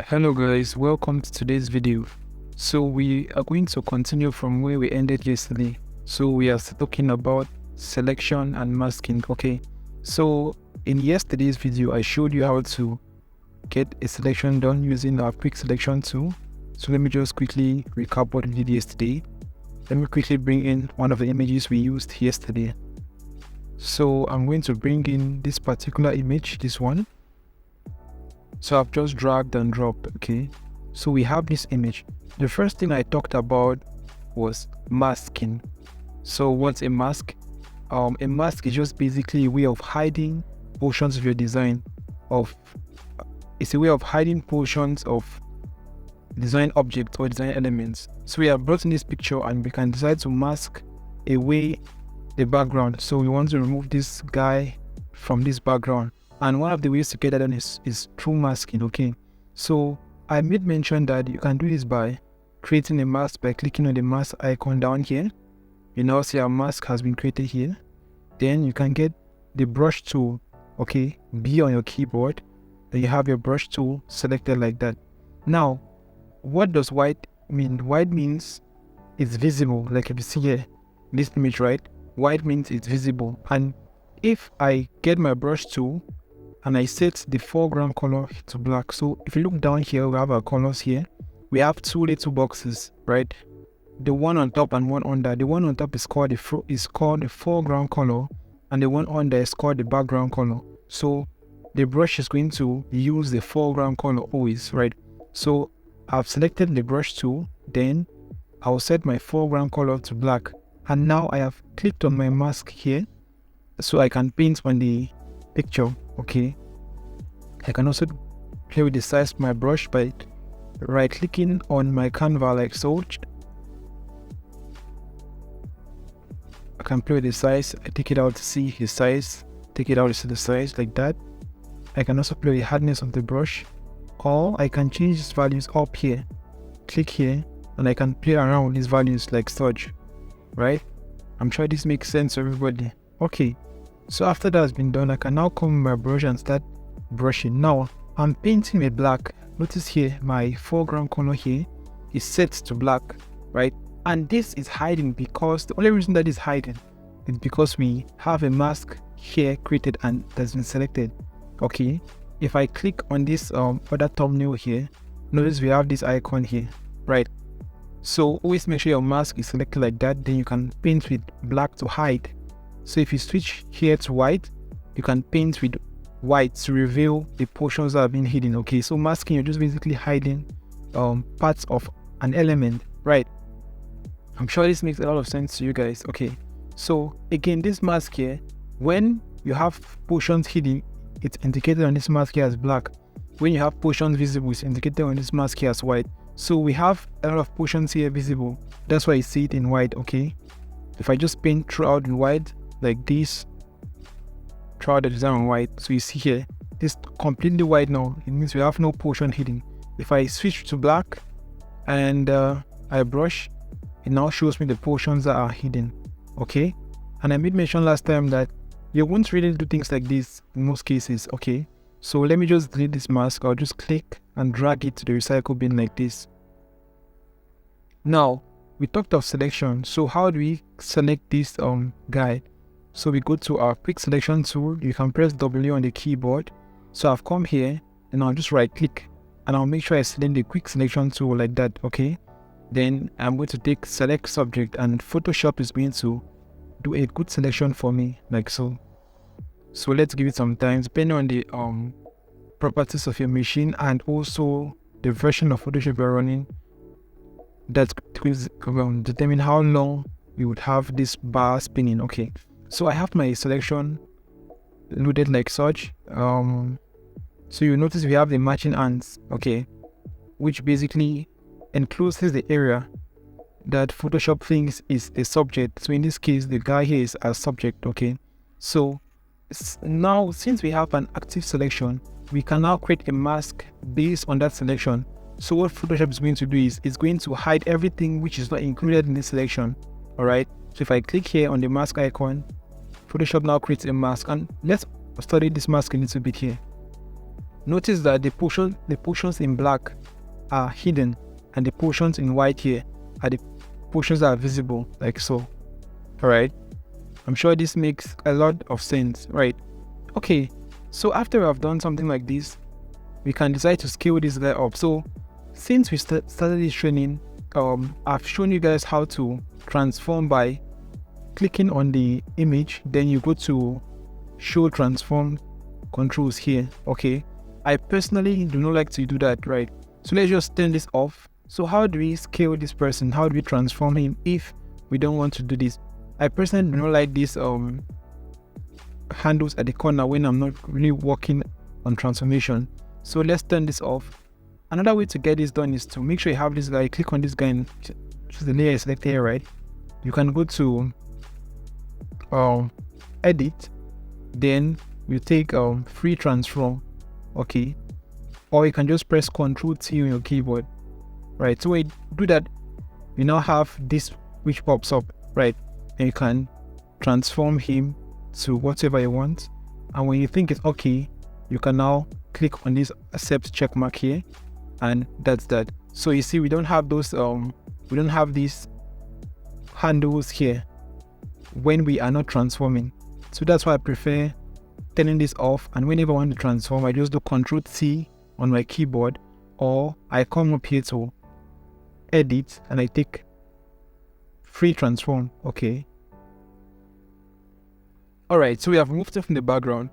Hello guys, welcome to today's video. So we are going to continue from where we ended yesterday. So we are talking about selection and masking. Okay, so in yesterday's video I showed you how to get a selection done using our quick selection tool. So let me just quickly recap what we did yesterday. Let me quickly bring in one of the images we used yesterday. So I'm going to bring in this particular image, this one. So I've just dragged and dropped. Okay, so we have this image. The first thing I talked about was masking. So what's a mask? A mask is just basically a way of hiding portions of your design. It's a way of hiding portions of design objects or design elements. So we have brought in this picture and we can decide to mask away the background. So we want to remove this guy from this background. And one of the ways to get that done is through masking. Okay, so I made mention that you can do this by creating a mask by clicking on the mask icon down here. You now see our mask has been created here. Then you can get the brush tool, okay, B on your keyboard. Then you have your brush tool selected like that. Now, what does white mean? White means it's visible, like if you see here, this image, right? White means it's visible. And if I get my brush tool and I set the foreground color to black. So if you look down here, we have our colors here. We have two little boxes, right? The one on top and one under. The one on top is called the foreground color, and the one under is called the background color. So the brush is going to use the foreground color always, right? So I've selected the brush tool, then I'll set my foreground color to black, and now I have clicked on my mask here so I can paint on the picture. Okay, I can also play with the size of my brush by right clicking on my canvas like so. I can play with the size. I take it out to see the size, take it out to see the size like that. I can also play with the hardness of the brush, or I can change these values up here. Click here and I can play around with these values like such, right? I'm sure this makes sense to everybody. Okay, so after that has been done, I can now come with my brush and start brushing. Now I'm painting with black. Notice here my foreground color here is set to black, right? And this is hiding because the only reason that is hiding is because we have a mask here created and that's been selected. Okay, if I click on this other thumbnail here, notice we have this icon here, right? So always make sure your mask is selected like that, then you can paint with black to hide. So if you switch here to white, you can paint with white to reveal the portions that have been hidden. Okay, so masking, you're just basically hiding parts of an element, right? I'm sure this makes a lot of sense to you guys. Okay, so again, this mask here, when you have portions hidden, it's indicated on this mask here as black. When you have portions visible, it's indicated on this mask here as white. So we have a lot of portions here visible, that's why you see it in white. Okay, if I just paint throughout in white like this, throughout the design on white, so you see here this completely white now, it means we have no portion hidden. If I switch to black and I brush, it now shows me the portions that are hidden. Okay, and I made mention last time that you won't really do things like this in most cases. Okay, so let me just delete this mask. I'll just click and drag it to the recycle bin like this. Now we talked of selection, so how do we select this guy? So we go to our quick selection tool. You can press W on the keyboard. So I've come here and I'll just right click and I'll make sure I select the quick selection tool like that. Okay, then I'm going to take select subject, and Photoshop is going to do a good selection for me like so. So let's give it some time depending on the properties of your machine and also the version of Photoshop you're running. That will determine how long we would have this bar spinning. Okay, so I have my selection loaded like such. So you notice we have the matching ants, okay, which basically encloses the area that Photoshop thinks is a subject. So in this case, the guy here is a subject. Okay, so now since we have an active selection, we can now create a mask based on that selection. So what Photoshop is going to do is it's going to hide everything which is not included in this selection. All right, so if I click here on the mask icon, Photoshop now creates a mask, and let's study this mask a little bit here. notice that the portions in black are hidden, and the portions in white here are the portions that are visible, like so. All right, I'm sure this makes a lot of sense, right? Okay, so after I've done something like this, we can decide to scale this guy up. So since we started this training, I've shown you guys how to transform by clicking on the image, then you go to show transform controls here. Okay, I personally do not like to do that, right? So let's just turn this off. So how do we scale this person? How do we transform him if we don't want to do this? I personally do not like these handles at the corner when I'm not really working on transformation. So let's turn this off. Another way to get this done is to make sure you have this guy. Click on this guy and choose the layer selected here, right? You can go to edit, then you take free transform, okay, or you can just press Ctrl T on your keyboard, right? So when you do that, you now have this which pops up, right? And you can transform him to whatever you want, and when you think it's okay, you can now click on this accept check mark here, and that's that. So you see, we don't have those we don't have these handles here when we are not transforming. So that's why I prefer turning this off, and whenever I want to transform, I just do Ctrl T on my keyboard, or I come up here to edit and I take free transform. Okay, all right, so we have removed it from the background.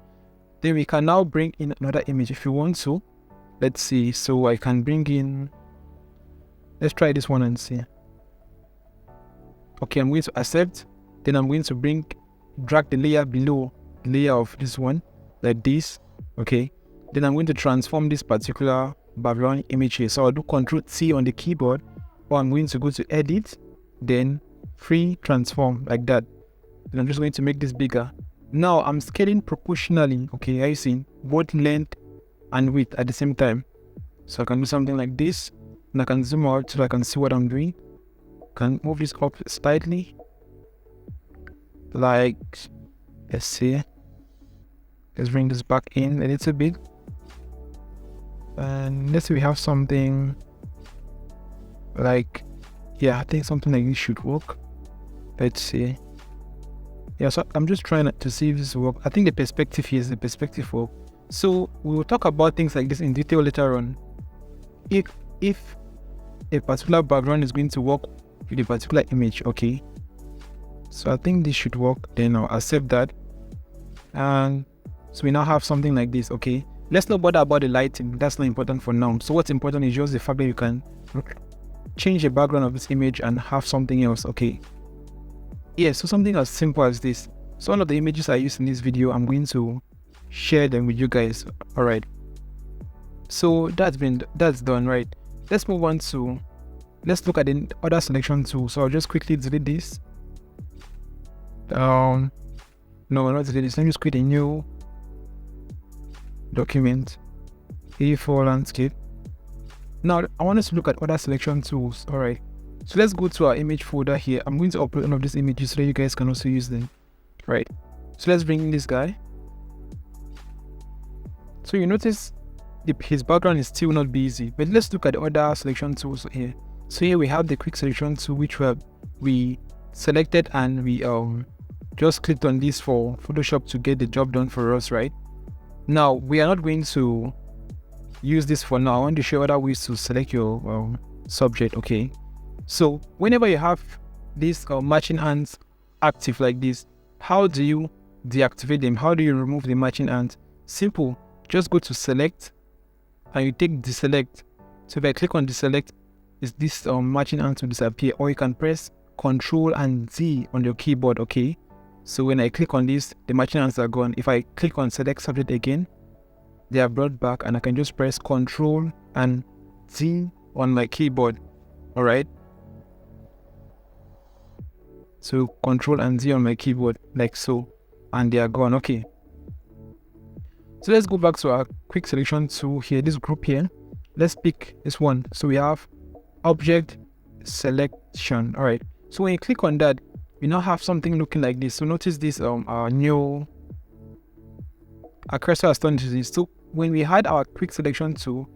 Then we can now bring in another image if you want to. Let's see, so I can bring in, let's try this one and see. Okay, I'm going to accept, then I'm going to drag the layer below the layer of this one, like this. Okay, then I'm going to transform this particular background image here. So I'll do Ctrl T on the keyboard, or I'm going to go to edit, then free transform, like that. Then I'm just going to make this bigger. Now I'm scaling proportionally. Okay, are you seeing both length and width at the same time? So I can do something like this, and I can zoom out so I can see what I'm doing. Can move this up slightly, like, let's see, let's bring this back in a little bit, and let's say we have something like, yeah, I think something like this should work. Let's see. Yeah, so I'm just trying to see if this works. I think the perspective here is the perspective work. So we will talk about things like this in detail later on. If a particular background is going to work with a particular image, okay, so I think this should work. Then I'll accept that, and so we now have something like this. Okay, let's not bother about the lighting, that's not important for now. So what's important is just the fact that you can change the background of this image and have something else. Okay, yeah, so something as simple as this. So one of the images I used in this video, I'm going to share them with you guys. All right, so that's done, right? Let's move on to, let's look at the other selection tool. So I'll just quickly delete this. No, not delete this. Let me just create a new document, A4 landscape. Now I want us to look at other selection tools. All right, so let's go to our image folder here. I'm going to upload one of these images so that you guys can also use them. Right, so let's bring in this guy. So you notice his background is still not busy, but let's look at the other selection tools here. So here we have the quick selection tool, which we selected, and we just clicked on this for Photoshop to get the job done for us. Right, now we are not going to use this for now. I want to show other ways to select your subject. Okay, so whenever you have these matching hands active like this, how do you deactivate them? How do you remove the matching hands? Simple, just go to select and you take deselect. So if I click on deselect, is this matching hands will disappear, or you can press Ctrl and Z on your keyboard. Okay, so when I click on this, the matching hands are gone. If I click on select subject again, they are brought back, and I can just press Ctrl and Z on my keyboard. All right, so Ctrl and Z on my keyboard, like so, and they are gone. Okay, so let's go back to our quick selection tool here, this group here. Let's pick this one. So we have object selection. All right, so when you click on that, we now have something looking like this. So notice this our cursor has turned to this. So when we had our quick selection tool,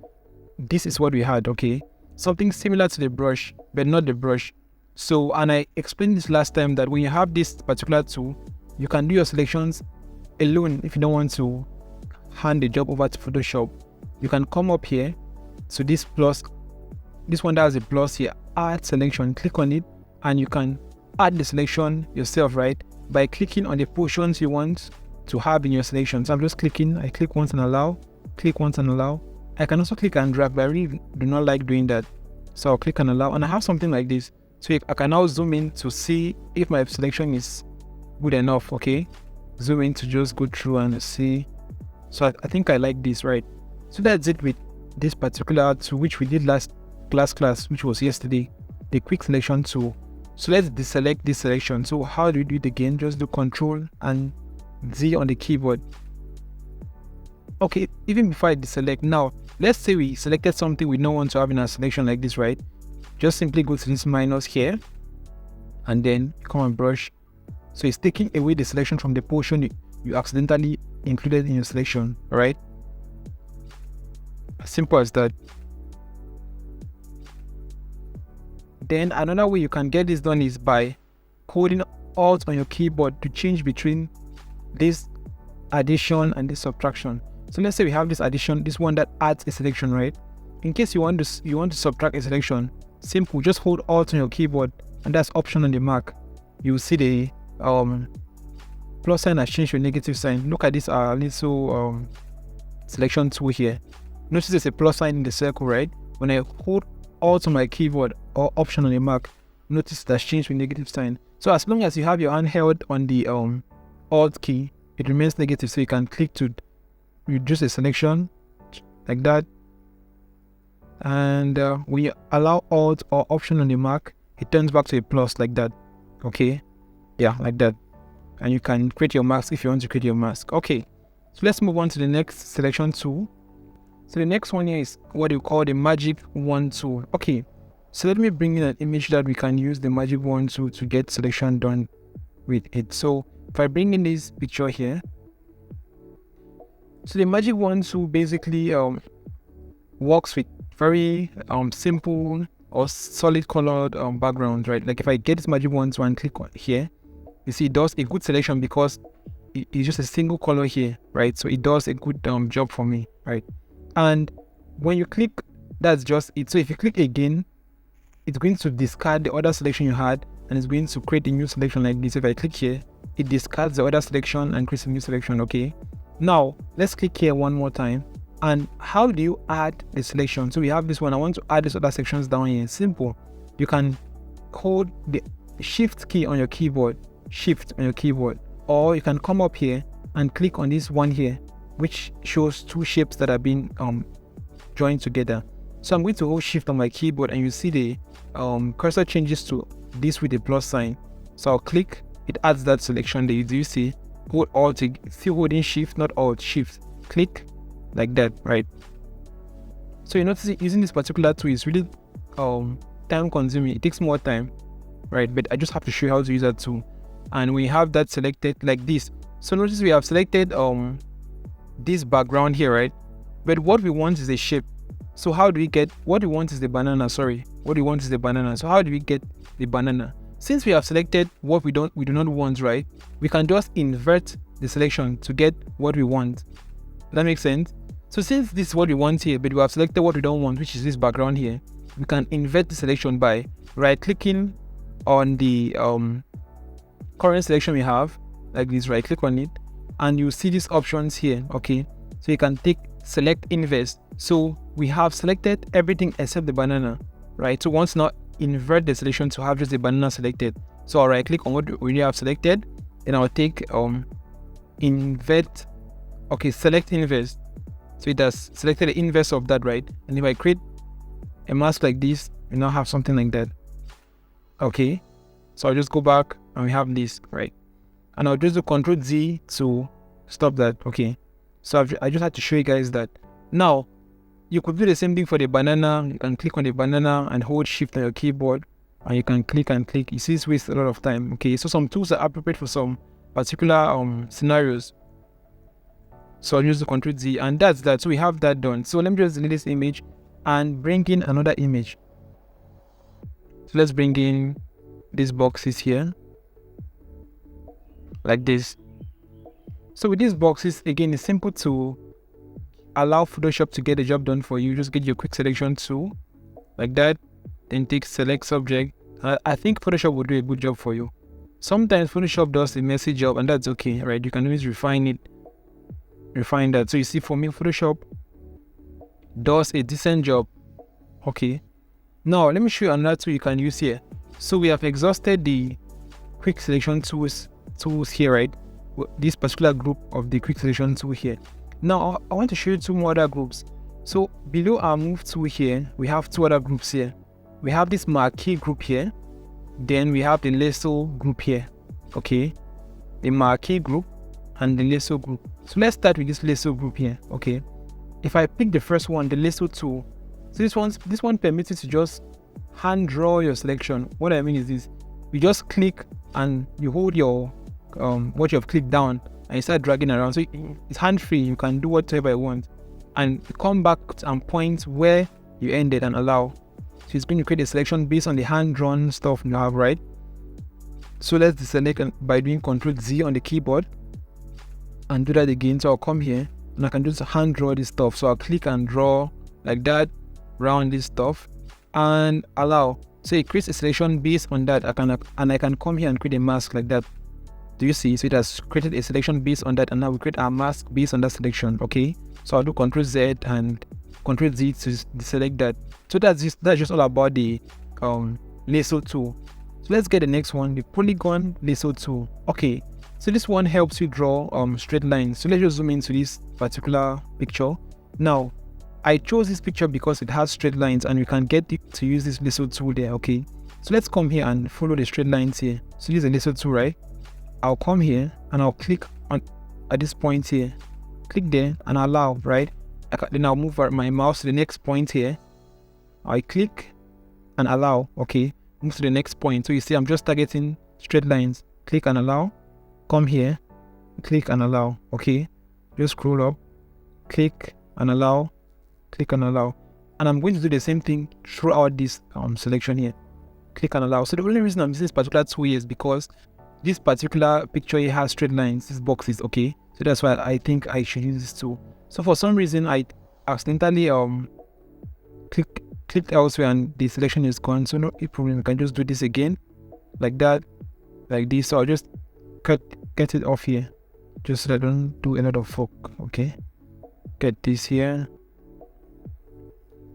this is what we had, okay? Something similar to the brush, but not the brush. So, and I explained this last time that when you have this particular tool, you can do your selections alone if you don't want to hand the job over to Photoshop. You can come up here to this plus, this one that has a plus here, add selection, click on it, and you can add the selection yourself, right? By clicking on the portions you want to have in your selection. So I'm just clicking, I click once and allow, click once and allow. I can also click and drag, but I really do not like doing that. So I'll click and allow, and I have something like this. So I can now zoom in to see if my selection is good enough, okay? Zoom in to just go through and see. So I think I like this, right? So that's it with this particular tool, which we did last class, which was yesterday, the quick selection tool. So let's deselect this selection. So how do we do it again? Just do Control and Z on the keyboard. Okay, even before I deselect, now let's say we selected something we don't want to have in our selection like this, right? Just simply go to this minus here and then come and brush. So it's taking away the selection from the portion you accidentally included in your selection, right? As simple as that. Then another way you can get this done is by holding Alt on your keyboard to change between this addition and this subtraction. So let's say we have this addition, this one that adds a selection, right? In case you want to subtract a selection, simple, just hold Alt on your keyboard, and that's Option on the Mac. You will see the plus sign has changed to a negative sign. Look at this little selection tool here. Notice there's a plus sign in the circle, right? When I hold Alt on my keyboard or Option on the Mac, notice that's changed to a negative sign. So as long as you have your hand held on the Alt key, it remains negative. So you can click to reduce the selection like that, and when you allow Alt or Option on the Mac, it turns back to a plus like that. Okay, yeah, like that. And you can create your mask if you want to create your mask. Okay, so let's move on to the next selection tool. So the next one here is what you call the magic wand tool. Okay, so let me bring in an image that we can use the magic wand tool to get selection done with it. So if I bring in this picture here, so the magic wand tool basically works with very simple or solid colored backgrounds, right? Like if I get this magic wand tool and click on here, you see it does a good selection because it's just a single color here, right? So it does a good job for me, right? And when you click, that's just it. So if you click again, it's going to discard the other selection you had, and it's going to create a new selection like this. If I click here, it discards the other selection and creates a new selection. Okay, now let's click here one more time. And how do you add the selection? So we have this one. I want to add these other sections down here. Simple. You can hold the Shift key on your keyboard, Shift on your keyboard, or you can come up here and click on this one here, which shows two shapes that have been joined together. So I'm going to hold Shift on my keyboard, and you see the cursor changes to this with a plus sign. So I'll click, it adds that selection there. Do you see? Hold Alt, still holding Shift, not Alt, Shift. Click like that, right? So you notice using this particular tool is really time consuming. It takes more time, right? But I just have to show you how to use that tool. And we have that selected like this. So notice we have selected this background here, right? But what we want is a shape. So how do we get what we want is the banana? What we want is the banana. So how do we get the banana? Since we have selected what we do not want, right? We can just invert the selection to get what we want. That makes sense. So since this is what we want here, but we have selected what we don't want, which is this background here, we can invert the selection by right clicking on the current selection we have, like this. Right click on it, and you see these options here. Okay, so you can select inverse. So we have selected everything except the banana, right? So once now invert the selection to have just the banana selected. So I'll right click on what we already have selected, and I'll take invert. Okay, select inverse. So it has selected the inverse of that, right? And if I create a mask like this, we now have something like that. Okay, so I'll just go back and we have this, right? And I'll just do Ctrl Z to stop that. Okay, so I just had to show you guys that. Now you could do the same thing for the banana. You can click on the banana and hold Shift on your keyboard, and you can click and click. You see, this wastes a lot of time. Okay, so some tools are appropriate for some particular scenarios. So I'll use the Control Z, and that's that. So we have that done. So let me just delete this image and bring in another image. So let's bring in these boxes here, like this. So with these boxes, again, it's simple to allow Photoshop to get the job done for you. Just get your quick selection tool, like that, then take select subject. I think Photoshop will do a good job for you. Sometimes Photoshop does a messy job, and that's okay, right? You can always refine it, refine that. So you see, for me, Photoshop does a decent job. Okay, now let me show you another tool you can use here. So we have exhausted the quick selection tools here, right? This particular group of the quick selection tool here. Now I want to show you two more other groups. So below our move tool here, we have two other groups here. We have this marquee group here, then we have the lasso group here. Okay, the marquee group and the lasso group. So let's start with this lasso group here. Okay, if I pick the first one, the lasso tool, so this one permits you to just hand draw your selection. What I mean is this: you just click and you hold your what you have clicked down and you start dragging around. So it's hand free, you can do whatever you want and come back and point where you ended and allow. So it's going to create a selection based on the hand drawn stuff you have, right? So let's deselect by doing Ctrl Z on the keyboard and do that again. So I'll come here and I can just hand draw this stuff. So I'll click and draw like that around this stuff and allow. So it creates a selection based on that. I can come here and create a mask like that. Do you see? So it has created a selection based on that, and now we create our mask based on that selection. Okay, so I'll do Ctrl Z and Ctrl Z to deselect that. So that's just all about the lasso tool. So let's get the next one, the Polygon Lasso tool. Okay, so this one helps you draw straight lines. So let's just zoom into this particular picture. Now I chose this picture because it has straight lines and you can get to use this lasso tool there. Okay, so let's come here and follow the straight lines here. So this is a lasso tool, right? I'll come here and I'll click on at this point here, click there and allow, right? Then I'll move my mouse to the next point here. I click and allow. Okay, move to the next point. So you see I'm just targeting straight lines. Click and allow. Come here, click and allow. Okay, just scroll up, click and allow, click and allow. And I'm going to do the same thing throughout this selection here. Click and allow. So the only reason I'm using this particular tool is because this particular picture here has straight lines, these boxes. Okay, so that's why I think I should use this tool. So for some reason I accidentally clicked elsewhere and the selection is gone. So no problem, you can just do this again like that, like this. So I'll just get it off here just so I don't do a lot of work. Okay, get this here,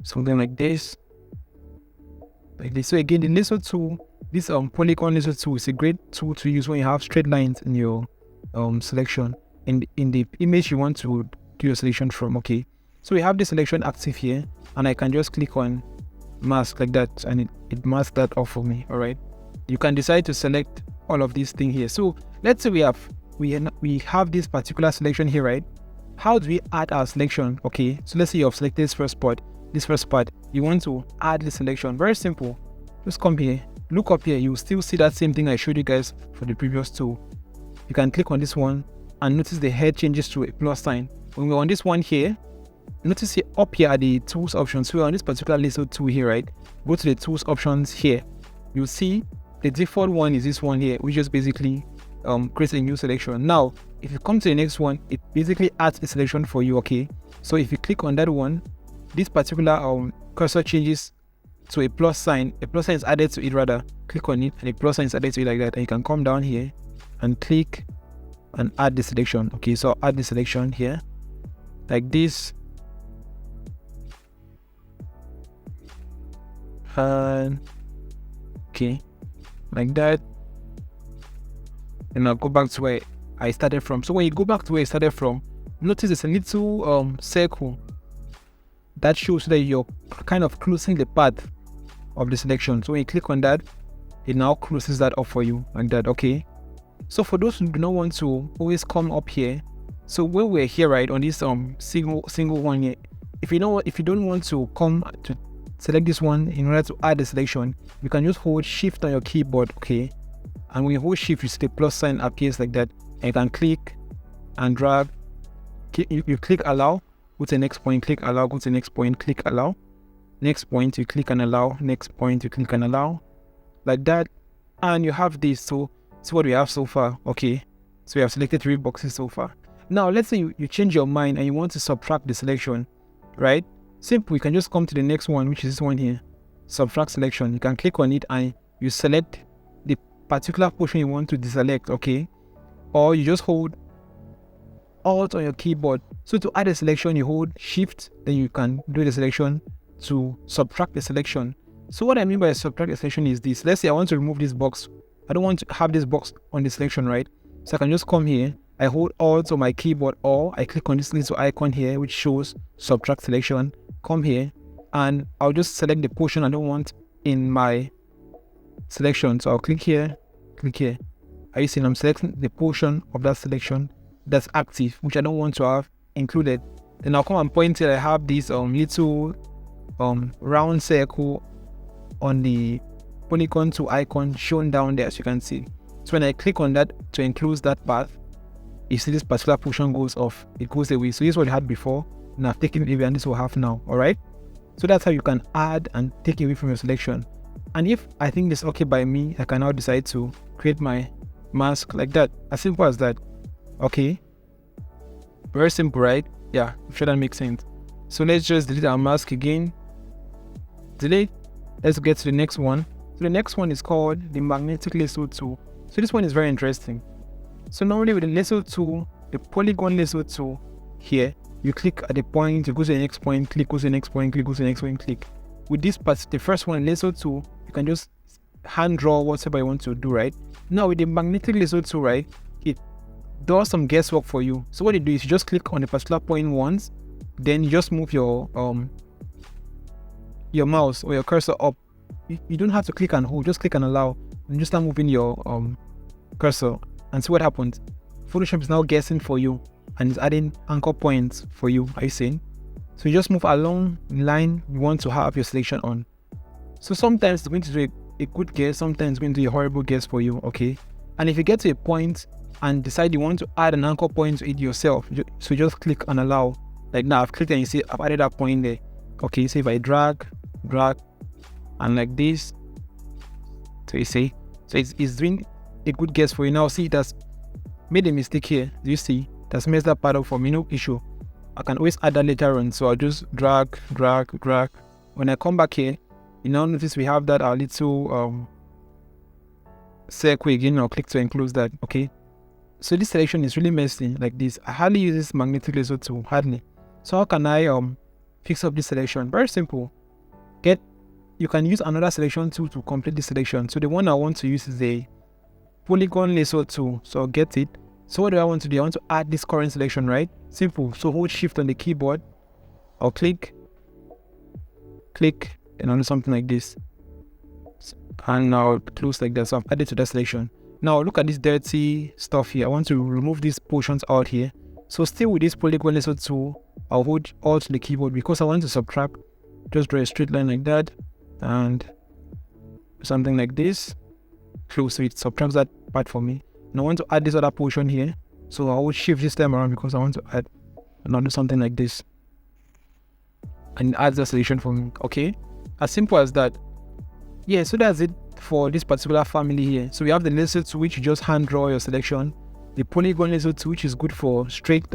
something like this, like this. So again, the lasso tool, this Polygon Lasso tool is a great tool to use when you have straight lines in your selection in the image you want to do your selection from. Okay, so we have the selection active here and I can just click on mask like that and it masks that off for me. All right, you can decide to select all of these things here. So let's say we have this particular selection here, right? How do we add our selection? Okay, so let's say you have selected this first part, you want to add the selection. Very simple, just come here, look up here, you still see that same thing I showed you guys for the previous tool. You can click on this one and notice the head changes to a plus sign. When we're on this one here, notice here up here are the tools options. So we're on this particular lasso tool here, right? Go to the tools options here. You'll see the default one is this one here, which just basically creates a new selection. Now if you come to the next one, it basically adds a selection for you. Okay, so if you click on that one, this particular cursor changes to a plus sign. A plus sign is added to it, rather. Click on it and a plus sign is added to it like that, and you can come down here and click and add the selection. Okay, so I'll add the selection here like this, and okay, like that, and I'll go back to where I started from. So when you go back to where you started from, notice there's a little circle that shows that you're kind of closing the path of the selection. So when you click on that, it now closes that up for you like that. Okay, so for those who do not want to always come up here, so when we're here, right, on this single one here, if you don't want to come to select this one in order to add the selection, you can just hold shift on your keyboard. Okay, and when you hold shift, you see the plus sign appears like that, and you can click and drag you click allow, go to the next point, click allow, go to the next point, click allow, next point you click and allow, next point you click and allow, like that, and you have this. So see what we have so far. Okay, so we have selected 3 boxes so far. Now let's say you change your mind and you want to subtract the selection, right? Simple, you can just come to the next one, which is this one here, subtract selection. You can click on it and you select the particular portion you want to deselect, okay? Or you just hold Alt on your keyboard. So to add a selection, you hold Shift, then you can do the selection to subtract the selection. So what I mean by subtract the selection is this. Let's say I want to remove this box. I don't want to have this box on the selection, right? So I can just come here, I hold Alt on my keyboard, or I click on this little icon here which shows subtract selection, come here, and I'll just select the portion I don't want in my selection. So I'll click here, click here. Are you seeing I'm selecting the portion of that selection that's active, which I don't want to have included. Then I'll come and point till I have this little round circle on the Polygon 2 icon shown down there, as you can see. So when I click on that to enclose that path, you see this particular portion goes off, it goes away. So this is what you had before, and I've taken it away, and this will have now. All right, so that's how you can add and take away from your selection. And if I think this is okay by me, I can now decide to create my mask like that. As simple as that. Okay, very simple, right? Yeah, I'm sure that makes sense. So let's just delete our mask again. Delete. Let's get to the next one. So the next one is called the magnetic lasso tool. So this one is very interesting. So normally with the lasso tool, the Polygon Lasso tool here, you click at the point, you go to the next point, click, go to the next point, click, go to the next point, click. With this part, the first one, lasso tool, you can just hand draw whatever you want to do, right? Now with the magnetic lasso tool, right, it does some guesswork for you. So what you do is you just click on the particular point once, then you just move your mouse or your cursor up. You don't have to click and hold, just click and allow, and just start moving your cursor and see what happens. Photoshop is now guessing for you and it's adding anchor points for you. Are you seeing? So you just move along the line you want to have your selection on. So sometimes it's going to do a good guess, sometimes it's going to do a horrible guess for you, okay? And if you get to a point and decide you want to add an anchor point to it yourself, so you just click and allow. Like now I've clicked and you see I've added that point there. Okay, so if I drag, and like this, so you see, so it's doing a good guess for you. Now see, it has made a mistake here. Do you see? That's messed that part up for me, no issue. I can always add that later on. So I'll just drag. When I come back here, you now notice we have that our little circle again. I'll click to enclose that. Okay, so this selection is really messy like this. I hardly use this magnetic lasso tool, hardly. So how can I fix up this selection? Very simple. You can use another selection tool to complete this selection. So the one I want to use is the Polygon Lasso tool. So I'll get it. So what do I want to do? I want to add this current selection, right? Simple. So hold Shift on the keyboard. I'll click, and I'll do something like this. And now close like that. So I've added to that selection. Now look at this dirty stuff here. I want to remove these portions out here. So still with this Polygon Lasso tool, I'll hold Alt to the keyboard because I want to subtract. Just draw a straight line like that and something like this. Close, so it subtracts that part for me. And I want to add this other portion here. So I will shift this time around because I want to add another something like this. And it adds the selection for me. Okay, as simple as that. Yeah, so that's it for this particular family here. So we have the lasso tool, which you just hand draw your selection. The Polygon lasso tool, which is good for straight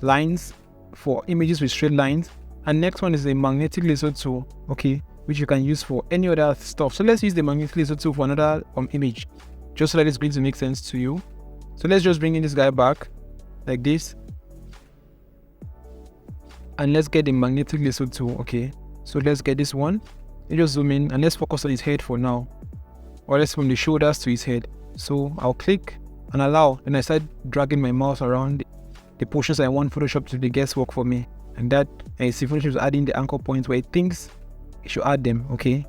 lines, for images with straight lines. And next one is the magnetic lasso tool, okay, which you can use for any other stuff. So let's use the magnetic lasso tool for another image, just so that it's going to make sense to you. So let's just bring in this guy back like this, and let's get the magnetic lasso tool. Okay, so let's get this one. You just zoom in and let's focus on his head for now, or let's from the shoulders to his head. So I'll click and allow, and I start dragging my mouse around the portions I want Photoshop to do guesswork for me. And that, and you see Photoshop is adding the anchor points where it thinks it should add them, okay,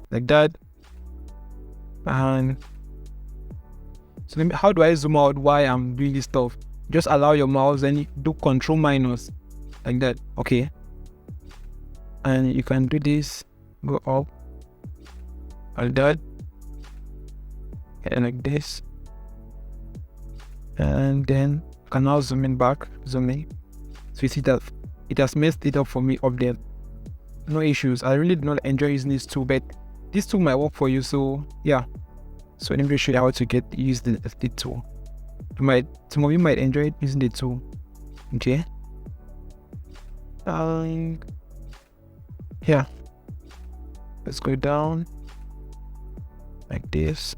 like that. And so how do I zoom out while I'm doing this stuff? Just allow your mouse and do Control minus like that, okay. And you can do this, go up like that, and like this, and then I can now zoom in back, zoom in. So you see that it has messed it up for me up there. No issues. I really do not enjoy using this tool, but this tool might work for you. So yeah. So let me show you how to use the tool. Some of you might enjoy using the tool. Okay. Yeah. Let's go down like this.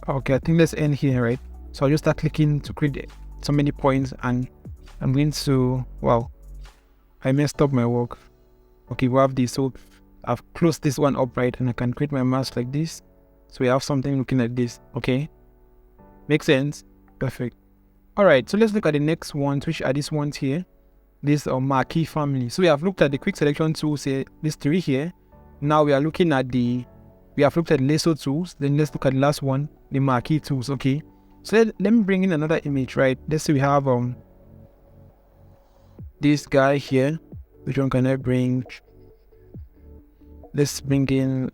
Okay, I think let's end here, right? So I'll just start clicking to create so many points, and I'm going to, wow, I messed up my work. Okay, we have this. So I've closed this one up, right? And I can create my mask like this. So we have something looking like this. Okay. Makes sense. Perfect. All right. So let's look at the next ones, which are these ones here. This marquee family. So we have looked at the quick selection tools here, these three here. Now we are looking at we have looked at lasso tools. Then let's look at the last one, the marquee tools. Okay. So let me bring in another image, right? Let's say we have this guy here. Which one can I bring? Let's bring in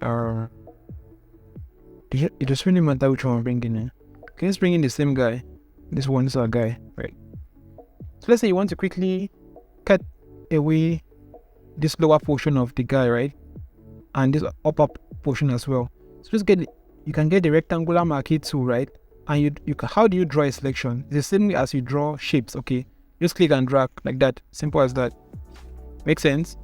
it doesn't really matter which one I'm bringing in. Okay, let's bring in the same guy. This one is our guy, right? So let's say you want to quickly cut away this lower portion of the guy, right? And this upper portion as well. So just you can get the rectangular marquee tool, right? And you can, how do you draw a selection? It's the same way as you draw shapes, okay? Just click and drag like that. Simple as that. Make sense?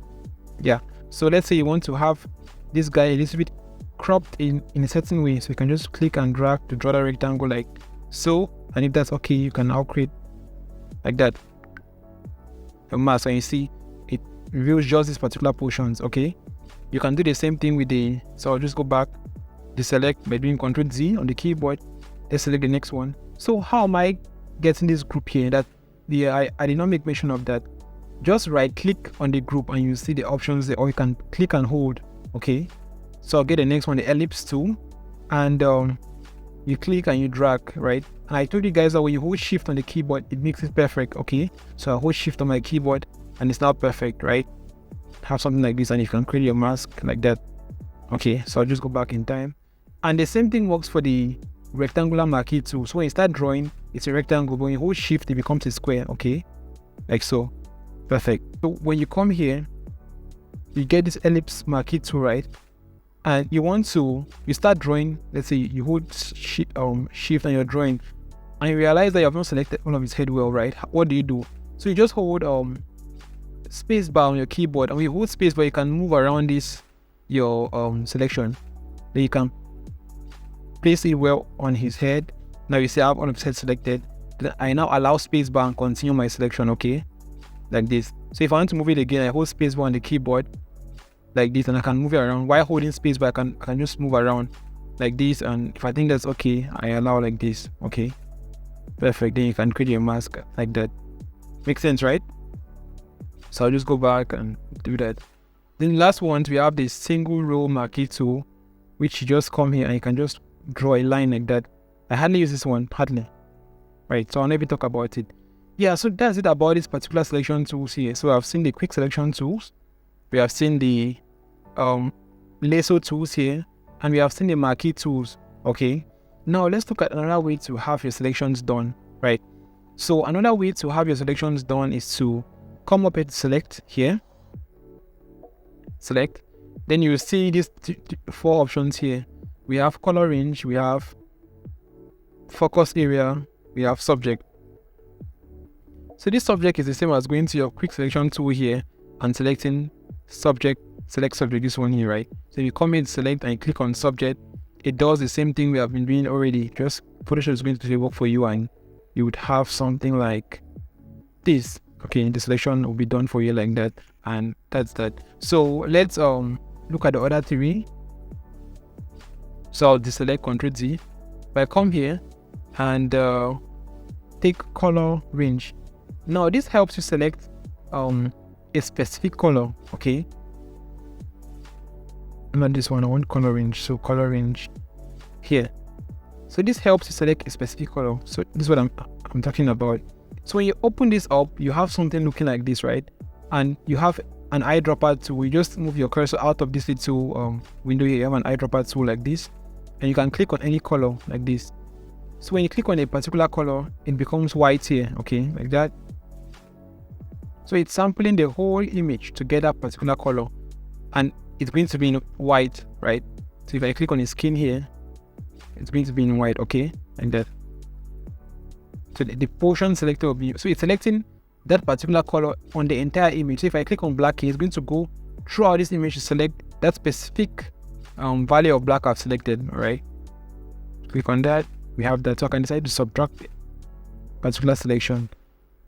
Yeah. So let's say you want to have this guy a little bit cropped in a certain way. So you can just click and drag to draw the rectangle like so. And if that's okay, you can now create like that a mask, and you see it reveals just these particular portions. Okay. You can do the same thing with so I'll just go back, deselect by doing Ctrl Z on the keyboard. Let's select the next one. So how am I getting this group here? That I did not make mention of that. Just right click on the group and you see the options there, or you can click and hold. Okay. So I'll get the next one, the ellipse tool, and you click and you drag, right? And I told you guys that when you hold shift on the keyboard, it makes it perfect. Okay. So I hold shift on my keyboard and it's now perfect, right? Have something like this and you can create your mask like that. Okay. So I'll just go back in time. And the same thing works for the rectangular marquee tool. So when you start drawing, it's a rectangle, but when you hold shift, it becomes a square. Okay. Like so. Perfect. So when you come here, you get this ellipse marquee tool, right? And you start drawing. Let's say you hold shift and you're drawing, and you realize that you have not selected all of his head well, right? What do you do? So you just hold space bar on your keyboard, and when you hold space bar, you can move around your selection. Then you can place it well on his head. Now you see I have all of his head selected. Then I now allow space bar and continue my selection. Okay, like this. So if I want to move it again, I hold space bar on the keyboard like this, and I can move it around. While holding space bar, I can just move around like this, and if I think that's okay, I allow like this. Okay, perfect. Then you can create your mask like that. Makes sense, right? So I'll just go back and do that. Then last one, we have this single row marquee tool, which you just come here and you can just draw a line like that. I hardly use this one, hardly. Right, so I'll never talk about it. Yeah, so that's it about this particular selection tools here. So I've seen the quick selection tools, we have seen the lasso tools here, and we have seen the marquee tools. Okay, now let's look at another way to have your selections done, right? So another way to have your selections done is to come up and select here, select, then you see these four options here. We have color range, we have focus area, we have subject. So this subject is the same as going to your quick selection tool here and selecting subject, select subject, this one here, right? So if you come in, select, and you click on subject, it does the same thing we have been doing already. Just Photoshop is going to work for you, and you would have something like this. Okay, the selection will be done for you like that, and that's that. So let's look at the other three. So I'll deselect, Ctrl Z. But I come here and take color range. Now this helps you select a specific color. Okay, not this one, I want color range. So color range here. So this helps you select a specific color. So this is what I'm talking about. So when you open this up, you have something looking like this, right? And you have an eyedropper tool. You just move your cursor out of this little window here. You have an eyedropper tool like this, and you can click on any color like this. So when you click on a particular color, it becomes white here, okay, like that. So it's sampling the whole image to get that particular color, and it's going to be in white, right? So if I click on the skin here, it's going to be in white, okay, like that. So the portion selector will be, so it's selecting that particular color on the entire image. So if I click on black here, it's going to go throughout this image to select that specific value of black I've selected. All right, click on that, we have that. So I can decide to subtract particular selection,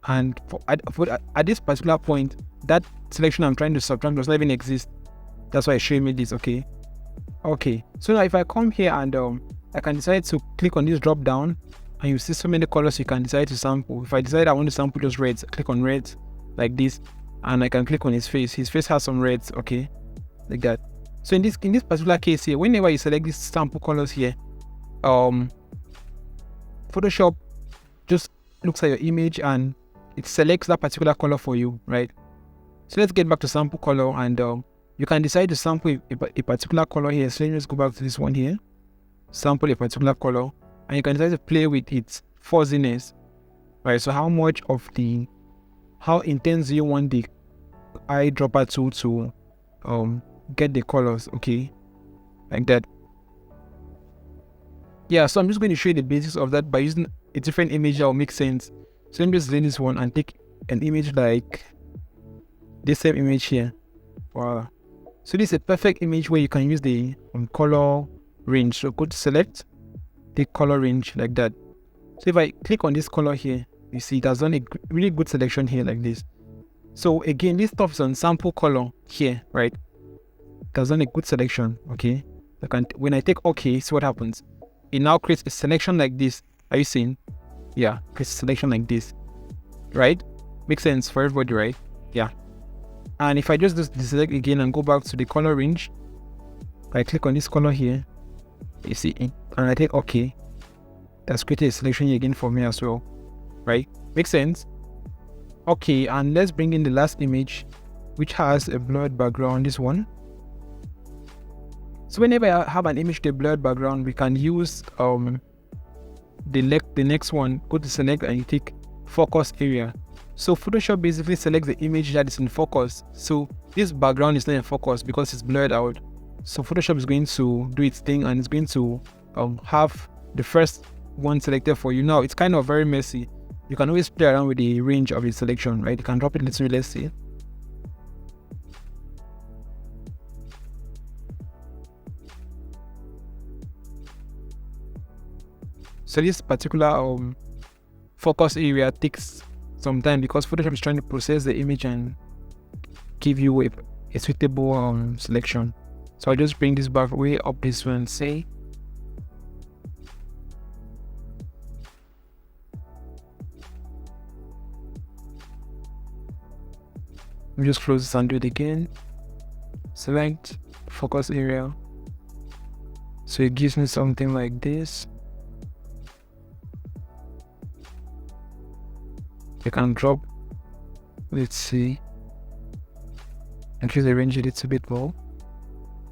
and at this particular point, that selection I'm trying to subtract does not even exist. That's why it's showing me this. Okay, so now if I come here and I can decide to click on this drop down, and you see so many colors you can decide to sample. If I decide I want to sample just reds, click on reds like this, and I can click on his face. His face has some reds, okay, like that. So in this particular case here, whenever you select these sample colors here, Photoshop just looks at your image and it selects that particular color for you, right? So let's get back to sample color, and you can decide to sample a particular color here. So let's go back to this one here, sample a particular color, and you can decide to play with its fuzziness, right? So how intense do you want the eyedropper tool to get the colors, okay, like that. Yeah, so I'm just going to show you the basics of that by using a different image that will make sense. So let me just delete this one and take an image like this same image here. Wow. So this is a perfect image where you can use the color range. So go to select, take color range like that. So if I click on this color here, you see it has done a really good selection here like this. So again, this stuff is on sample color here, right? It has done a good selection, okay? When I take OK, see what happens. It now creates a selection like this. Are you seeing? Yeah, creates a selection like this, right? Makes sense for everybody, right? Yeah. And if I just deselect again and go back to the color range, I click on this color here, you see, and I take OK, that's created a selection again for me as well, right? Makes sense? Okay, and let's bring in the last image, which has a blurred background, this one. So whenever I have an image with a blurred background, we can use the next one. Go to select and you take focus area. So Photoshop basically selects the image that is in focus. So this background is not in focus because it's blurred out. So Photoshop is going to do its thing and it's going to have the first one selected for you. Now it's kind of very messy. You can always play around with the range of the selection, right? You can drop it a little, let's see. So this particular focus area takes some time because Photoshop is trying to process the image and give you a suitable selection. So I'll just bring this back way up this one, say. Let me just close this and do it again. Select focus area. So it gives me something like this. You can drop, let's see, increase the range a little bit more.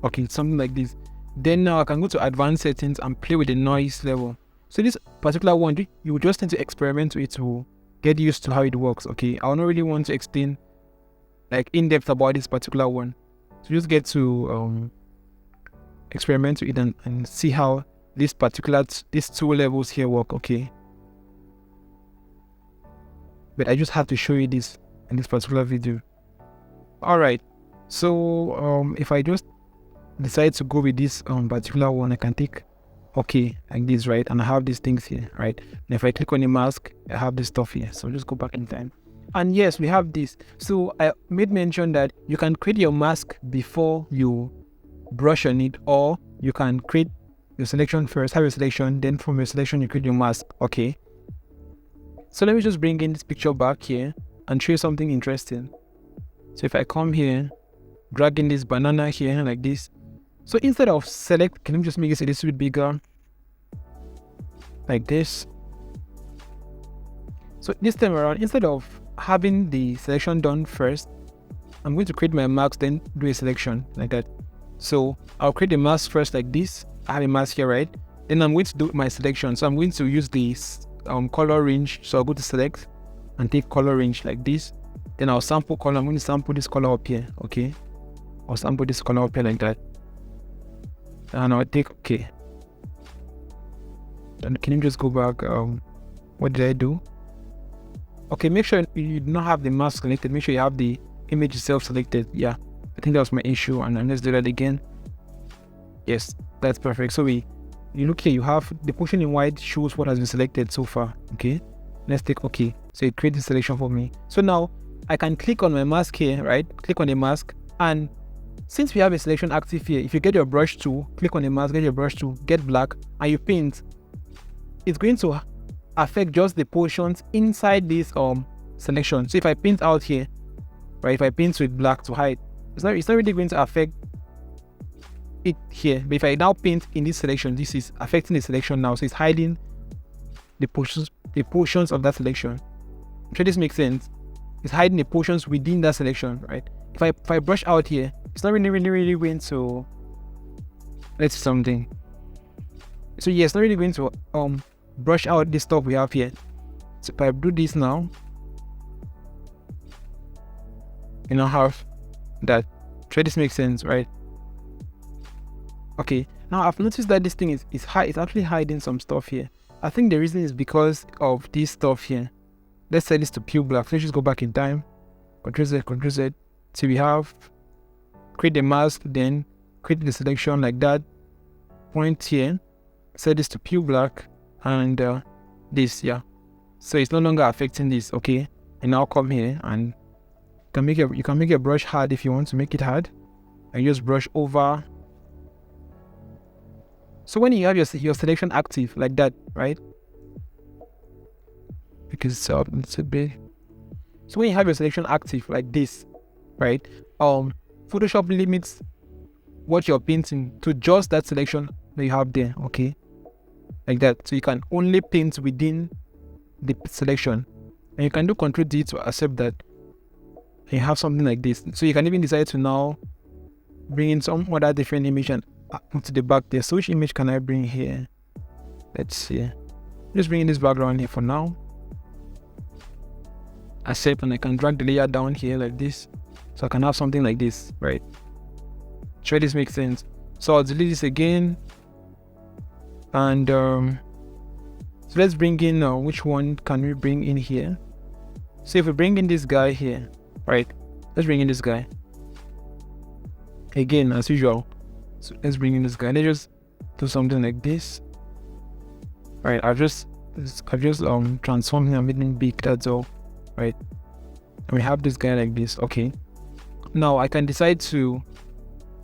Okay, something like this. Then now I can go to advanced settings and play with the noise level. So this particular one, you just need to experiment with it to get used to how it works. Okay, I don't really want to explain like in depth about this particular one. So just get to experiment with it and see how these two levels here work. Okay. But I just have to show you this in this particular video. Alright, so if I just decide to go with this particular one, I can take OK like this, right? And I have these things here, right? And if I click on the mask, I have this stuff here. So just go back in time. And yes, we have this. So I made mention that you can create your mask before you brush on it, or you can create your selection first, have your selection, then from your selection you create your mask. Okay. So let me just bring in this picture back here and show you something interesting. So if I come here, drag in this banana here like this. So instead of select, can we just make this a little bit bigger? Like this. So this time around, instead of having the selection done first, I'm going to create my mask, then do a selection like that. So I'll create a mask first like this. I have a mask here, right? Then I'm going to do my selection. So I'm going to use this color range. So I'll go to select and take color range like this. Then I'll sample color. I'm going to sample this color up here. Okay. I'll sample this color up here like that. And I'll take okay. Then can you just go back? What did I do? Okay, make sure you do not have the mask selected. Make sure you have the image itself selected. Yeah, I think that was my issue. And then let's do that again. Yes, that's perfect. So you look here, you have the portion in white shows what has been selected so far. Okay, let's take okay. So it creates the selection for me. So now I can click on my mask here, right? Click on the mask, and since we have a selection active here, if you get your brush tool, click on the mask, get your brush tool, get black, and you paint, it's going to affect just the portions inside this selection. So if I paint out here, right, if I paint with black to hide, it's not really going to affect it here. But if I now paint in this selection, this is affecting the selection now, so it's hiding the portions of that selection. I'm sure this makes sense. It's hiding the portions within that selection, right? If I brush out here, it's not really going to, let's see something. So yeah, it's not really going to brush out this stuff we have here. So if I do this now, you know, have that. Try this makes sense, right? Okay, now I've noticed that this thing is it's actually hiding some stuff here. I think the reason is because of this stuff here. Let's set this to pure black. Let's just go back in time. Control Z, Control Z. So we have create the mask, then create the selection like that. Point here. Set this to pure black, and this, yeah. So it's no longer affecting this. Okay, and now come here and you can make your brush hard if you want to make it hard, and just brush over. So when you have your selection active like that, right? Because it's up, it's a bit. So when you have your selection active like this, right? Photoshop limits what you're painting to just that selection that you have there. Okay, like that. So you can only paint within the selection, and you can do Ctrl D to accept that. And you have something like this. So you can even decide to now bring in some other different image and put to the back there. So which image can I bring here? Let's see. Just bring in this background here for now. Accept, and I can drag the layer down here like this, so I can have something like this, right? Try this makes sense. So I'll delete this again, and so let's bring in which one can we bring in here? So if we bring in this guy here, right? Let's bring in this guy again as usual. So let's bring in this guy. Let's just do something like this. All right, I've just transformed him and made him big. That's all. Right, and we have this guy like this. Okay, now I can decide to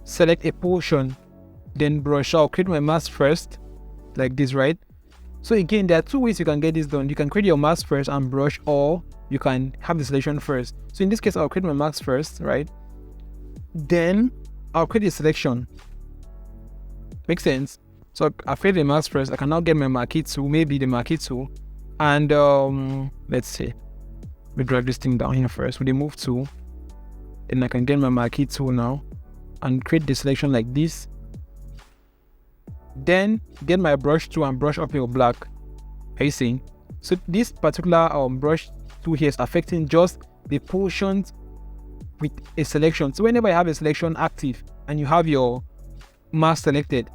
select a portion, then brush out, create my mask first like this, right? So again, there are two ways you can get this done. You can create your mask first and brush, or you can have the selection first. So in this case, I'll create my mask first, right? Then I'll create a selection. Makes sense? So I've created a mask first. I can now get my marquee tool, maybe the marquee tool, and let's see. We drag this thing down here first with the move tool, and I can get my marquee tool now and create the selection like this. Then get my brush tool and brush up your black. Are you seeing? So this particular brush tool here is affecting just the portions with a selection. So whenever you have a selection active and you have your mask selected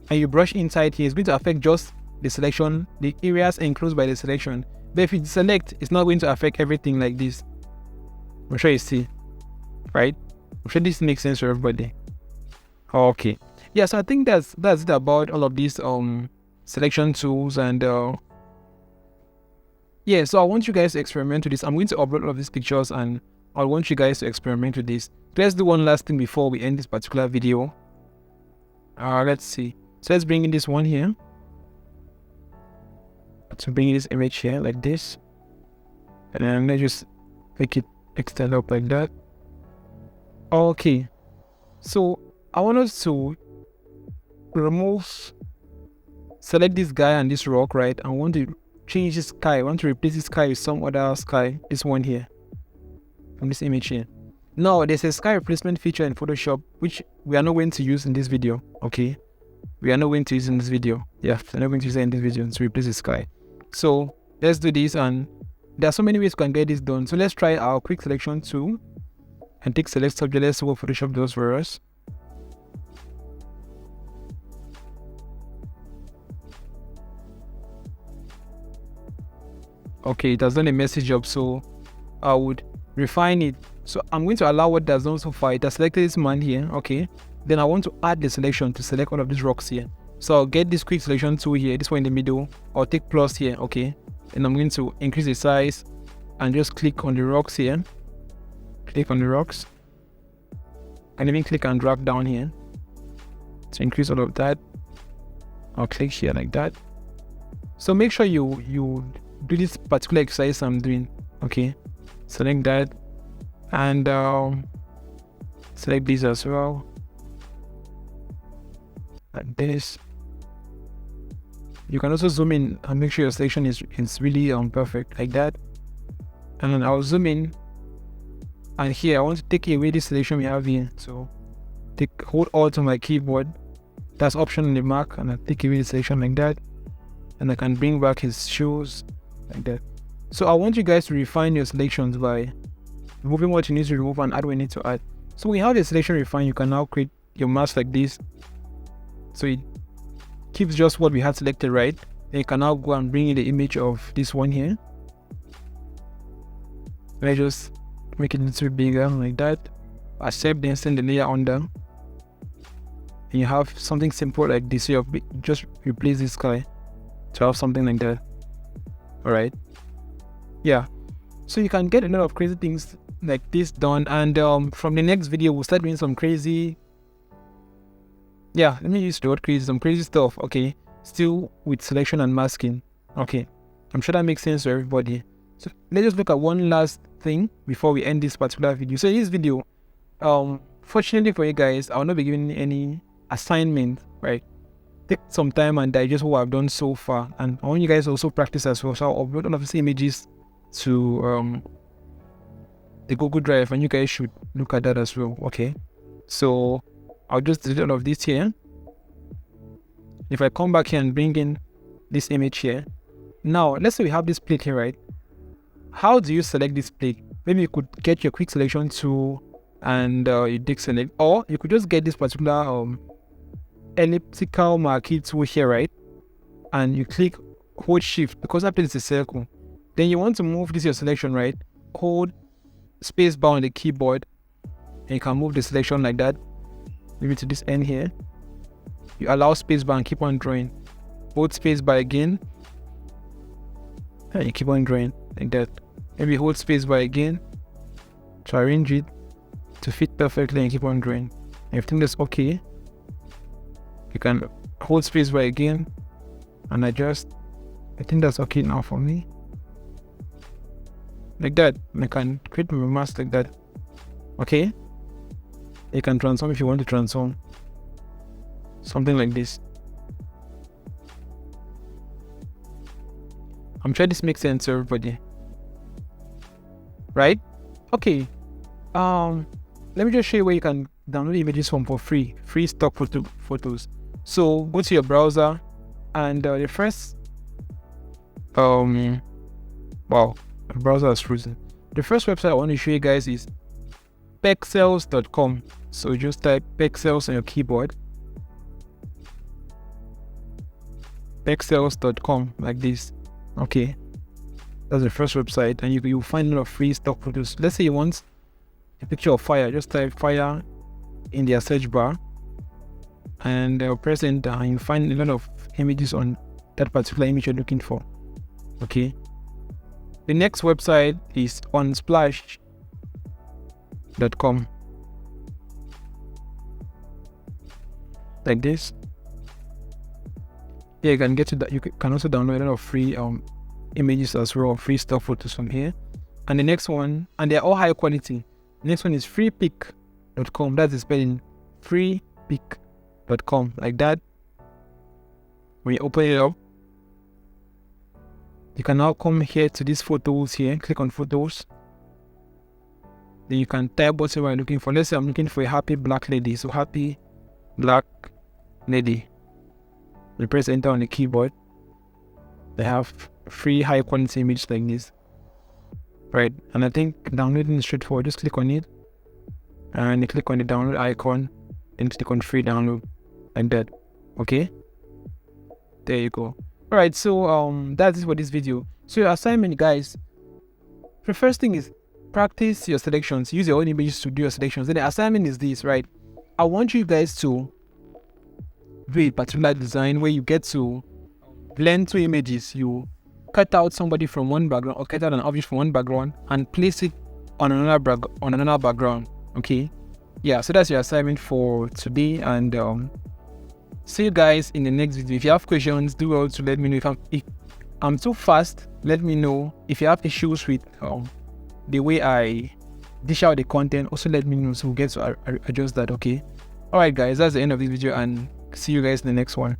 and you brush inside here, it's going to affect just the selection, the areas enclosed by the selection. But if you select, it's not going to affect everything like this. I'm sure you see, right? I'm sure this makes sense for everybody. Okay, yeah. So I think that's it about all of these selection tools, and yeah. So I want you guys to experiment with this. I'm going to upload all of these pictures, and I want you guys to experiment with this. Let's do one last thing before we end this particular video. Let's see. So let's bring in this one here. So bring this image here like this, and then let's just make it extend up like that. Okay, so I want us to select this guy and this rock, right? I want to change this sky. I want to replace this sky with some other sky, this one here, from this image here. Now there's a sky replacement feature in Photoshop which we are not going to use in this video. Okay, we are not going to use in this video. Yeah, we're not going to use it in this video to replace the sky. So let's do this, and there are so many ways we can get this done. So let's try our quick selection tool and take select subject. Let's see what Photoshop does for us. Okay, it has done a messy job, so I would refine it. So I'm going to allow what it has done so far. It has selected this man here. Okay, then I want to add the selection to select all of these rocks here. So I'll get this quick selection tool here, this one in the middle. I'll take plus here. Okay, and I'm going to increase the size and just click on the rocks here. Click on the rocks and even click and drag down here to increase all of that. I'll click here like that. So make sure you do this particular exercise I'm doing. Okay, select that and select this as well, like this. You can also zoom in and make sure your selection is really perfect, like that. And then I'll zoom in, and here I want to take away this selection we have here. So hold Alt on my keyboard, that's Option on the Mac, and I take away the selection like that, and I can bring back his shoes like that. So I want you guys to refine your selections by removing what you need to remove and add what you need to add. So when you have the selection refined, you can now create your mask like this. So it keeps just what we had selected, right? Then you can now go and bring in the image of this one here. Let's just make it a little bit bigger like that. Accept, then send the layer under. And you have something simple like this. So you just replace this guy to have something like that. Alright, yeah, so you can get a lot of crazy things like this done, and from the next video we'll start doing some crazy, let me use the word crazy, some crazy stuff. Okay, still with selection and masking. Okay, I'm sure that makes sense to everybody. So let's just look at one last thing before we end this particular video. So in this video, fortunately for you guys, I will not be giving any assignment, right? Take some time and digest what I've done so far, and I want you guys to also practice as well. So I'll upload all of these images to the Google Drive, and you guys should look at that as well. Okay, so I'll just delete all of this here. If I come back here and bring in this image here, now let's say we have this plate here, right? How do you select this plate? Maybe you could get your quick selection tool and you dig select, or you could just get this particular elliptical marquee tool here, right? And you click, hold shift, because that place is a circle. Then you want to move this your selection, right? Hold space bar on the keyboard and you can move the selection like that, maybe to this end here. You allow space bar and keep on drawing. Hold space bar again and you keep on drawing like that. Maybe hold space bar again to arrange it to fit perfectly and keep on drawing. And if you think that's okay, you can hold space bar again and adjust. I think that's okay now for me. Like that. And I can create my mask like that. Okay. You can transform if you want to transform. Something like this. I'm sure this makes sense to everybody. Right? Okay. Let me just show you where you can download images from for free. Free stock photos. So go to your browser, and the first wow, my browser is frozen. The first website I want to show you guys is pexels.com. So just type pexels on your keyboard. Pexels.com like this. Okay, that's the first website, and you'll find a lot of free stock photos. Let's say you want a picture of fire, just type fire in their search bar and press enter, and you find a lot of images on that particular image you're looking for. Okay, the next website is unsplash.com like this. Yeah, you can get to that. You can also download a lot of free images as well, free stock photos from here. And the next one, and they're all high quality. The next one is freepic.com. That's the spelling, freepic.com like that. When you open it up, you can now come here to these photos here, click on photos. Then you can type whatever you're looking for. Let's say I'm looking for a happy black lady. So happy black lady. You press enter on the keyboard. They have free high quality image like this, right? And I think downloading is straightforward. Just click on it and you click on the download icon and click on free download like that. Okay, there you go. All right, so that's it for this video. So your assignment, guys, the first thing is practice your selections. Use your own images to do your selections. Then the assignment is this, right? I want you guys to do a particular design where you get to blend two images. You cut out somebody from one background or cut out an object from one background and place it on another background. Okay, yeah, so that's your assignment for today, and see you guys in the next video. If you have questions, do well to let me know. If I'm too fast, let me know. If you have issues with the way I dish out the content, also let me know, so we'll get to adjust that. Okay, all right guys, that's the end of this video, and see you guys in the next one.